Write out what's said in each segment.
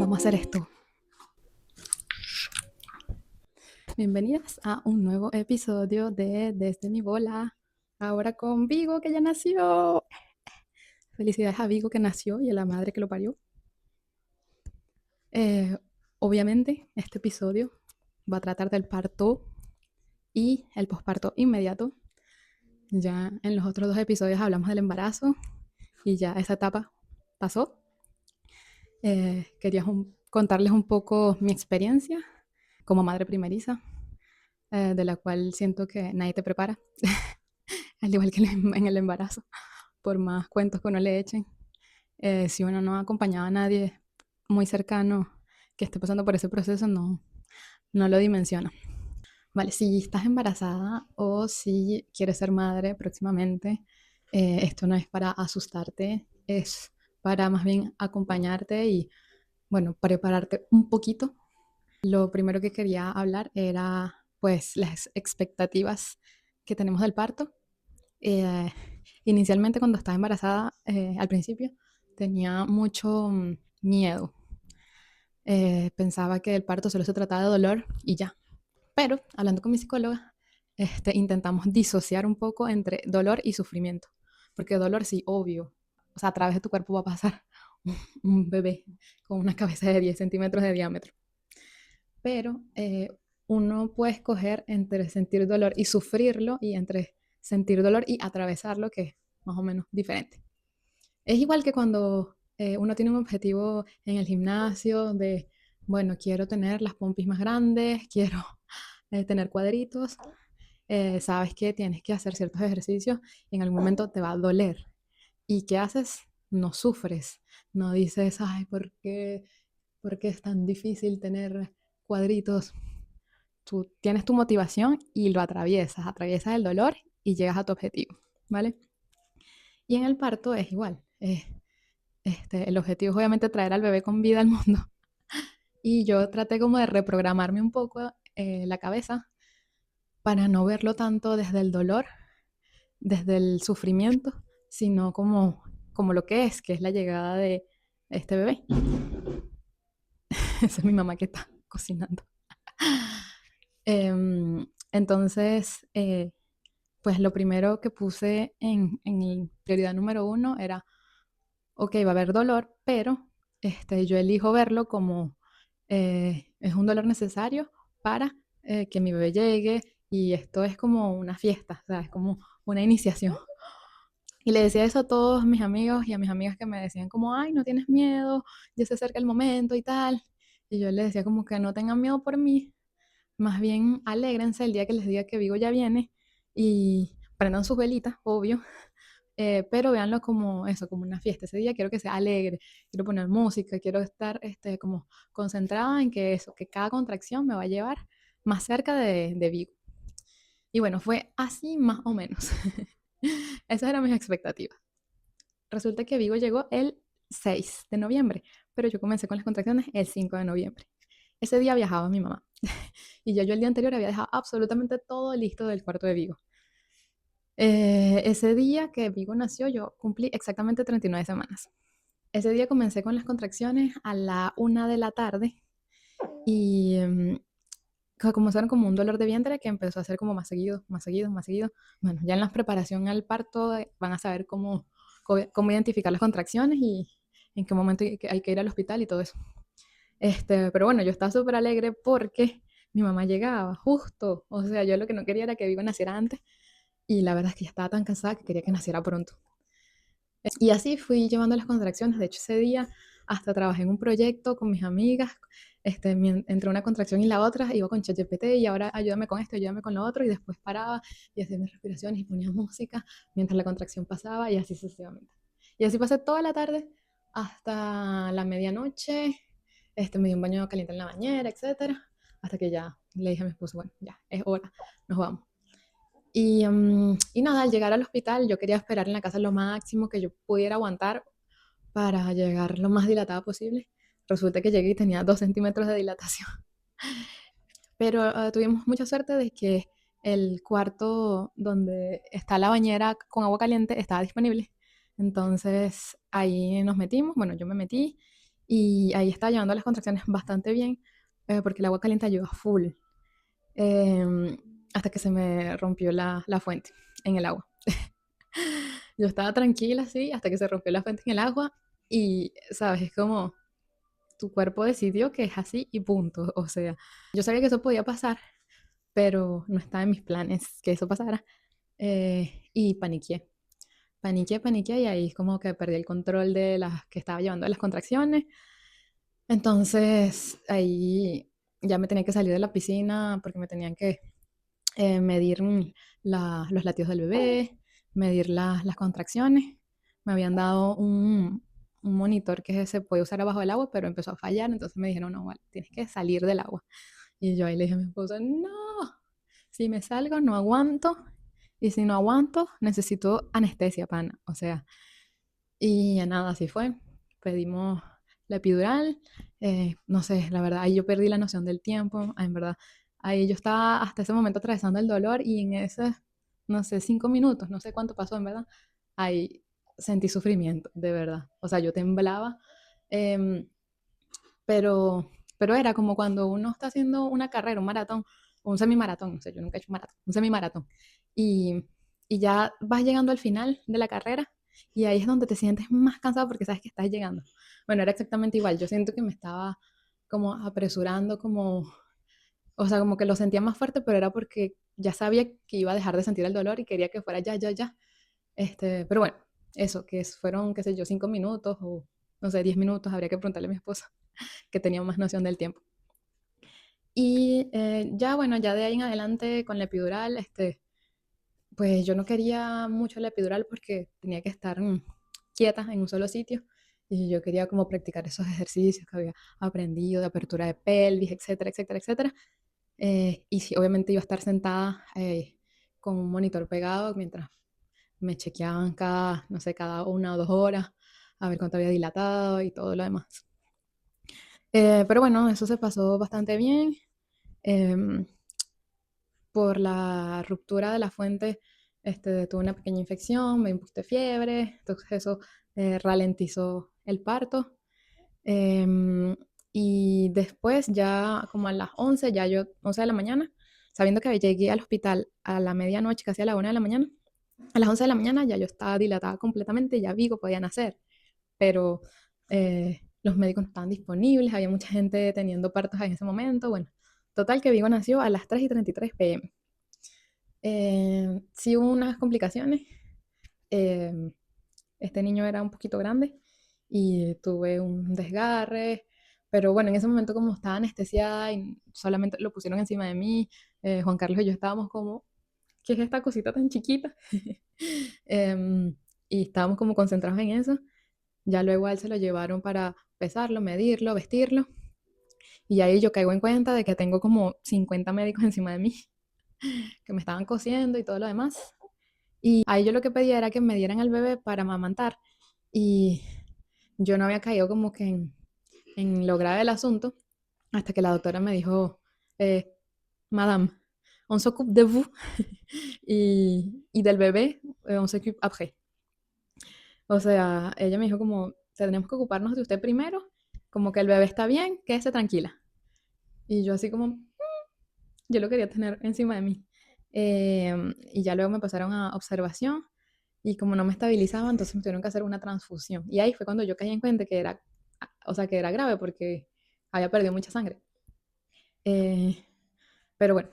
Vamos a hacer esto. Bienvenidas a un nuevo episodio de Desde mi bola. Ahora con Vigo, que ya nació. Felicidades a Vigo que nació y a la madre que lo parió. Obviamente, este episodio va a tratar del parto y el posparto inmediato. Ya en los otros 2 episodios hablamos del embarazo y ya esa etapa pasó. Quería contarles un poco mi experiencia como madre primeriza, de la cual siento que nadie te prepara, al igual que en el embarazo, por más cuentos que uno le echen. Si uno no ha acompañado a nadie muy cercano que esté pasando por ese proceso, no lo dimensiona. Vale, si estás embarazada o si quieres ser madre próximamente, esto no es para asustarte, es para más bien acompañarte y, bueno, prepararte un poquito. Lo primero que quería hablar era, pues, las expectativas que tenemos del parto. Eh, Inicialmente, cuando estaba embarazada, al principio, tenía mucho miedo. Pensaba que el parto solo se trataba de dolor y ya. Pero, hablando con mi psicóloga, intentamos disociar un poco entre dolor y sufrimiento. Porque dolor, sí, obvio. O sea, a través de tu cuerpo va a pasar un bebé con una cabeza de 10 centímetros de diámetro. Pero uno puede escoger entre sentir dolor y sufrirlo y entre sentir dolor y atravesarlo, que es más o menos diferente. Es igual que cuando uno tiene un objetivo en el gimnasio de, bueno, quiero tener las pompis más grandes, quiero tener cuadritos, sabes que tienes que hacer ciertos ejercicios y en algún momento te va a doler. ¿Y qué haces? No sufres, no dices, ay, ¿por qué es tan difícil tener cuadritos? Tú tienes tu motivación y lo atraviesas el dolor y llegas a tu objetivo, ¿vale? Y en el parto es igual. El objetivo es obviamente traer al bebé con vida al mundo. Y yo traté como de reprogramarme un poco la cabeza para no verlo tanto desde el dolor, desde el sufrimiento, sino como lo que es la llegada de este bebé. Esa es mi mamá que está cocinando. Entonces, pues lo primero que puse en prioridad número 1 era, ok, va a haber dolor, pero yo elijo verlo como es un dolor necesario para que mi bebé llegue y esto es como una fiesta, o sea, es como una iniciación. Y le decía eso a todos mis amigos y a mis amigas que me decían como, ay, no tienes miedo, ya se acerca el momento y tal. Y yo les decía como que no tengan miedo por mí, más bien alégrense el día que les diga que Vigo ya viene y prendan sus velitas, obvio, pero véanlo como eso, como una fiesta. Ese día quiero que sea alegre, quiero poner música, quiero estar como concentrada en que eso, que cada contracción me va a llevar más cerca de Vigo. Y bueno, fue así más o menos. Esas eran mis expectativas. Resulta que Vigo llegó el 6 de noviembre, pero yo comencé con las contracciones el 5 de noviembre. Ese día viajaba mi mamá y yo el día anterior había dejado absolutamente todo listo del cuarto de Vigo. Ese día que Vigo nació, yo cumplí exactamente 39 semanas. Ese día comencé con las contracciones a la 1 de la tarde y comenzaron como un dolor de vientre que empezó a ser como más seguido, más seguido, más seguido. Bueno, ya en la preparación al parto van a saber cómo identificar las contracciones y en qué momento hay que ir al hospital y todo eso. Pero bueno, yo estaba súper alegre porque mi mamá llegaba justo, o sea, yo lo que no quería era que Vigo naciera antes y la verdad es que ya estaba tan cansada que quería que naciera pronto. Y así fui llevando las contracciones. De hecho, ese día hasta trabajé en un proyecto con mis amigas. Entre una contracción y la otra, iba con ChatGPT y ahora ayúdame con esto, ayúdame con lo otro. Y después paraba y hacía mis respiraciones y ponía música mientras la contracción pasaba y así sucesivamente. Y así pasé toda la tarde hasta la medianoche. Me di un baño caliente en la bañera, etcétera. Hasta que ya le dije a mi esposo, bueno, ya es hora, nos vamos. Y nada, al llegar al hospital yo quería esperar en la casa lo máximo que yo pudiera aguantar para llegar lo más dilatada posible. Resulta que llegué y tenía 2 centímetros de dilatación. Pero tuvimos mucha suerte de que el cuarto donde está la bañera con agua caliente estaba disponible. Entonces ahí nos metimos, bueno, yo me metí Y ahí estaba llevando las contracciones bastante bien, porque el agua caliente ayuda full. em, Hasta que se me rompió la fuente en el agua. Yo estaba tranquila así hasta que se rompió la fuente en el agua y, ¿sabes? Es como tu cuerpo decidió que es así y punto. O sea, yo sabía que eso podía pasar, pero no estaba en mis planes que eso pasara. Y paniqué. Paniqué, paniqué y ahí como que perdí el control de las que estaba llevando las contracciones. Entonces ahí ya me tenía que salir de la piscina porque me tenían que medir los latidos del bebé, medir las contracciones. Me habían dado un monitor que se puede usar abajo del agua, pero empezó a fallar, entonces me dijeron, no, vale, tienes que salir del agua. Y yo ahí le dije a mi esposo, no, si me salgo no aguanto, y si no aguanto necesito anestesia, pana. O sea, y ya nada, así fue. Pedimos la epidural. No sé, la verdad, ahí yo perdí la noción del tiempo. En verdad, ahí yo estaba hasta ese momento atravesando el dolor y en ese, no sé, 5 minutos, no sé cuánto pasó, en verdad, ahí sentí sufrimiento, de verdad. O sea, yo temblaba, em, pero, pero era como cuando uno está haciendo una carrera, un maratón, o un semimaratón, no sé, yo nunca he hecho un maratón, un semimaratón, y, y ya vas llegando al final de la carrera y ahí es donde te sientes más cansado porque sabes que estás llegando. Bueno, era exactamente igual, yo siento que me estaba como apresurando, como, o sea, como que lo sentía más fuerte, pero era porque ya sabía que iba a dejar de sentir el dolor y quería que fuera ya, ya, ya. Pero bueno, eso, fueron, qué sé yo, 5 minutos o, no sé, 10 minutos, habría que preguntarle a mi esposa que tenía más noción del tiempo. Y ya, bueno, ya de ahí en adelante con la epidural, pues yo no quería mucho la epidural porque tenía que estar quieta en un solo sitio y yo quería como practicar esos ejercicios que había aprendido de apertura de pelvis, etcétera, etcétera, etcétera. Y sí, obviamente iba a estar sentada con un monitor pegado mientras me chequeaban cada, no sé, cada 1 o 2 horas a ver cuánto había dilatado y todo lo demás. Pero bueno, eso se pasó bastante bien. Em, por la ruptura de la fuente, tuve una pequeña infección, me dio un poquito de fiebre, entonces eso ralentizó el parto. Em, y después ya como a las 11, ya yo, 11 de la mañana, sabiendo que llegué al hospital a la medianoche, casi a la 1 de la mañana, a las 11 de la mañana ya yo estaba dilatada completamente, ya Vigo podía nacer, pero los médicos no estaban disponibles, había mucha gente teniendo partos en ese momento, bueno, total que Vigo nació a las 3:33 p.m. Sí hubo unas complicaciones. eh, este niño era un poquito grande y tuve un desgarre, pero bueno, en ese momento como estaba anestesiada y solamente lo pusieron encima de mí, Juan Carlos y yo estábamos como, ¿qué es esta cosita tan chiquita? Em, y estábamos como concentrados en eso. Ya luego a él se lo llevaron para pesarlo, medirlo, vestirlo. Y ahí yo caigo en cuenta de que tengo como 50 médicos encima de mí que me estaban cosiendo y todo lo demás. Y ahí yo lo que pedía era que me dieran al bebé para amamantar. Y yo no había caído como que en lo grave del asunto hasta que la doctora me dijo, eh, Madame, on s'occupe de vous y del bebé, on s'occupe après. O sea, ella me dijo como, tenemos que ocuparnos de usted primero, como que el bebé está bien, quédese tranquila. Y yo así como, yo lo quería tener encima de mí. Y ya luego me pasaron a observación y como no me estabilizaba, entonces me tuvieron que hacer una transfusión. Y ahí fue cuando yo caí en cuenta que era, o sea, que era grave porque había perdido mucha sangre. Eh, pero bueno,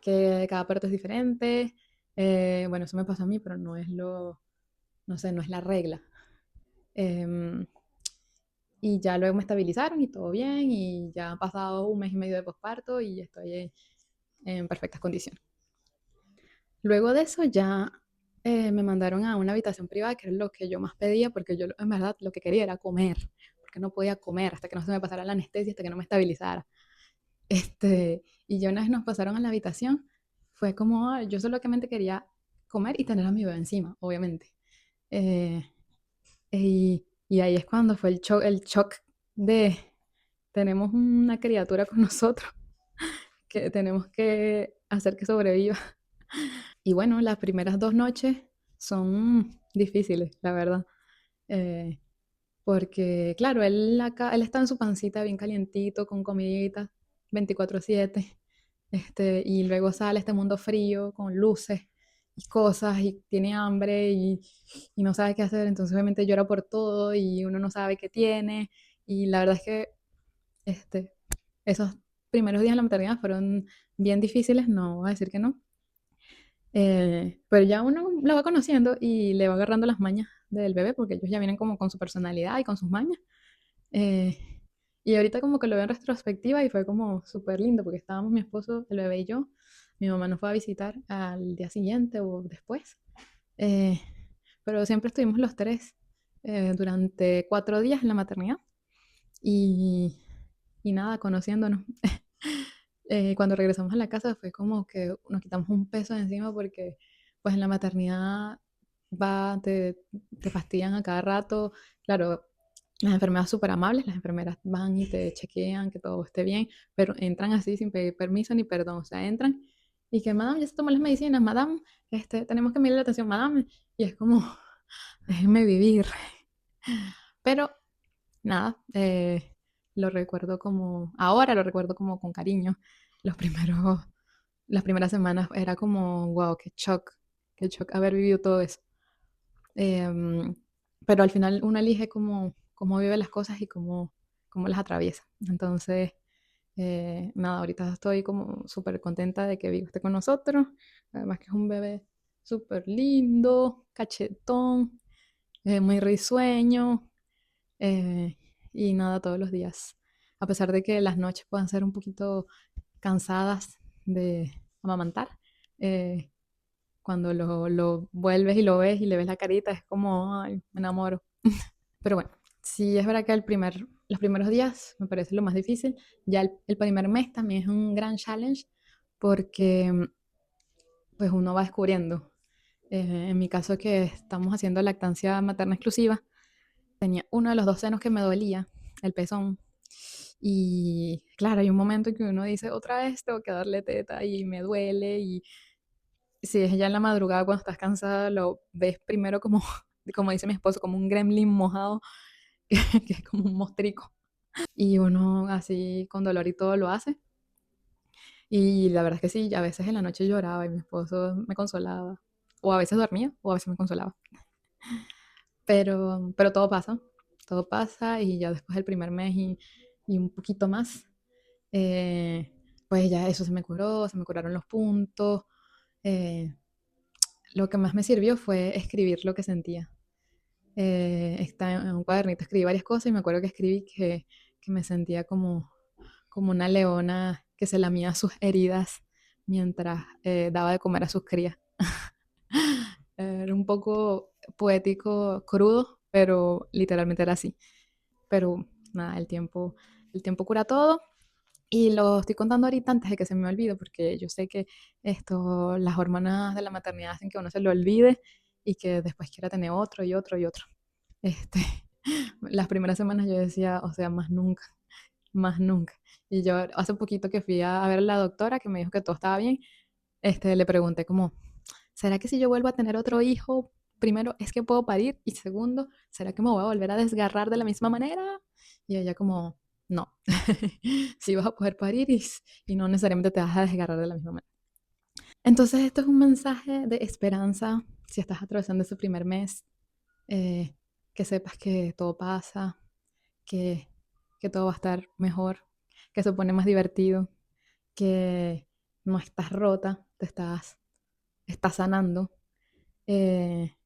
que cada parto es diferente. Bueno, eso me pasó a mí, pero no es no sé, no es la regla. Em, y ya luego me estabilizaron y todo bien y ya ha pasado 1 mes y medio de posparto y estoy en perfectas condiciones. Luego de eso ya me mandaron a una habitación privada, que era lo que yo más pedía, porque yo en verdad lo que quería era comer, porque no podía comer hasta que no se me pasara la anestesia, hasta que no me estabilizara. Y ya una vez nos pasaron a la habitación, fue como, yo solamente quería comer y tener a mi bebé encima, obviamente. Eh, y ahí es cuando fue el shock de, tenemos una criatura con nosotros, que tenemos que hacer que sobreviva. Y bueno, las primeras 2 noches son difíciles, la verdad. Eh, porque claro, él acá, él está en su pancita bien calientito, con comidita, 24/7, y luego sale a este mundo frío, con luces y cosas, y tiene hambre y no sabe qué hacer, entonces obviamente llora por todo y uno no sabe qué tiene, y la verdad es que este, esos primeros días de la maternidad fueron bien difíciles, no voy a decir que no, pero ya uno lo va conociendo y le va agarrando las mañas del bebé, porque ellos ya vienen como con su personalidad y con sus mañas. Eh, y ahorita como que lo veo en retrospectiva y fue como súper lindo, porque estábamos mi esposo, el bebé y yo. Mi mamá nos fue a visitar al día siguiente o después. eh, pero siempre estuvimos los tres durante 4 días en la maternidad y, y nada, conociéndonos. Cuando regresamos a la casa fue como que nos quitamos un peso de encima porque pues en la maternidad te fastidian a cada rato. Claro, las enfermeras súper amables, las enfermeras van y te chequean que todo esté bien, pero entran así sin pedir permiso ni perdón, o sea, entran y que, madame, ya se tomó las medicinas, madame, tenemos que medir la atención, madame, y es como, déjenme vivir. Pero nada, ahora lo recuerdo como con cariño. Los primeros, las primeras semanas era como, wow, qué shock haber vivido todo eso. Em, pero al final uno elige cómo vive las cosas y cómo las atraviesa. Entonces, nada, ahorita estoy como súper contenta de que Vigo esté con nosotros. Además que es un bebé súper lindo, cachetón, muy risueño. eh, y nada, todos los días. A pesar de que las noches puedan ser un poquito cansadas de amamantar, eh, cuando lo vuelves y lo ves y le ves la carita, es como, ay, me enamoro. Pero bueno, sí es verdad que los primeros días me parece lo más difícil. Ya el primer mes también es un gran challenge porque pues uno va descubriendo. En mi caso que estamos haciendo lactancia materna exclusiva, tenía uno de los dos senos que me dolía, el pezón. Y claro, hay un momento en que uno dice, otra vez tengo que darle teta y me duele. Y si es ya en la madrugada cuando estás cansada, lo ves primero como, como dice mi esposo, como un gremlin mojado, que es como un mostrico. Y uno así con dolor y todo lo hace. Y la verdad es que sí, a veces en la noche lloraba y mi esposo me consolaba. O a veces dormía, o a veces me consolaba. Pero todo pasa y ya después del primer mes y un poquito más, pues ya eso se me curaron los puntos. eh, lo que más me sirvió fue escribir lo que sentía. Está en un cuadernito, escribí varias cosas y me acuerdo que escribí que me sentía como una leona que se lamía sus heridas mientras daba de comer a sus crías. Era un poco poético, crudo, pero literalmente era así. Pero nada, el tiempo cura todo. Y lo estoy contando ahorita antes de que se me olvide, porque yo sé que las hormonas de la maternidad hacen que uno se lo olvide y que después quiera tener otro y otro y otro. Este, las primeras semanas yo decía, o sea, más nunca, más nunca. Y yo hace poquito que fui a ver a la doctora que me dijo que todo estaba bien, le pregunté como, ¿será que si yo vuelvo a tener otro hijo, primero es que puedo parir? Y segundo, ¿será que me voy a volver a desgarrar de la misma manera? Y ella como, no, sí vas a poder parir y no necesariamente te vas a desgarrar de la misma manera. Entonces esto es un mensaje de esperanza si estás atravesando ese primer mes, eh, que sepas que todo pasa, que, que todo va a estar mejor, que se pone más divertido, que no estás rota, estás sanando,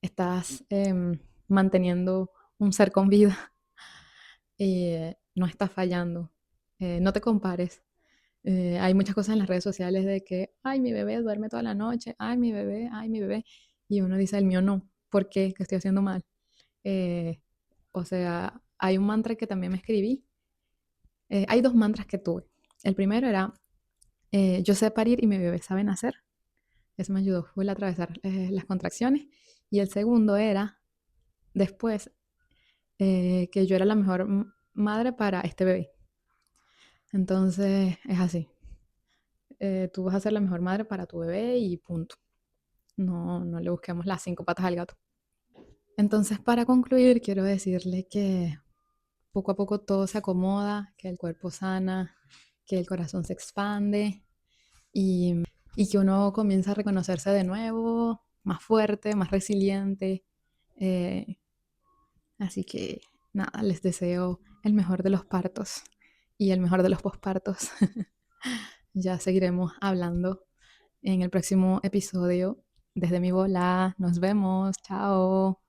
estás manteniendo un ser con vida, no estás fallando, no te compares. Hay muchas cosas en las redes sociales de que, ay, mi bebé duerme toda la noche, ay, mi bebé, y uno dice, el mío no, ¿por qué? ¿Qué estoy haciendo mal? Eh, o sea, hay un mantra que también me escribí, hay dos mantras que tuve. El primero era, yo sé parir y mi bebé sabe nacer. Eso me ayudó, fue a atravesar las contracciones. Y el segundo era, después, que yo era la mejor madre para este bebé. Entonces, es así. Tú vas a ser la mejor madre para tu bebé y punto. No, no le busquemos las cinco patas al gato. Entonces, para concluir, quiero decirle que poco a poco todo se acomoda, que el cuerpo sana, que el corazón se expande y, y que uno comienza a reconocerse de nuevo, más fuerte, más resiliente. eh, Así que nada, les deseo el mejor de los partos y el mejor de los pospartos. Ya seguiremos hablando en el próximo episodio. Desde mi bola, nos vemos, chao.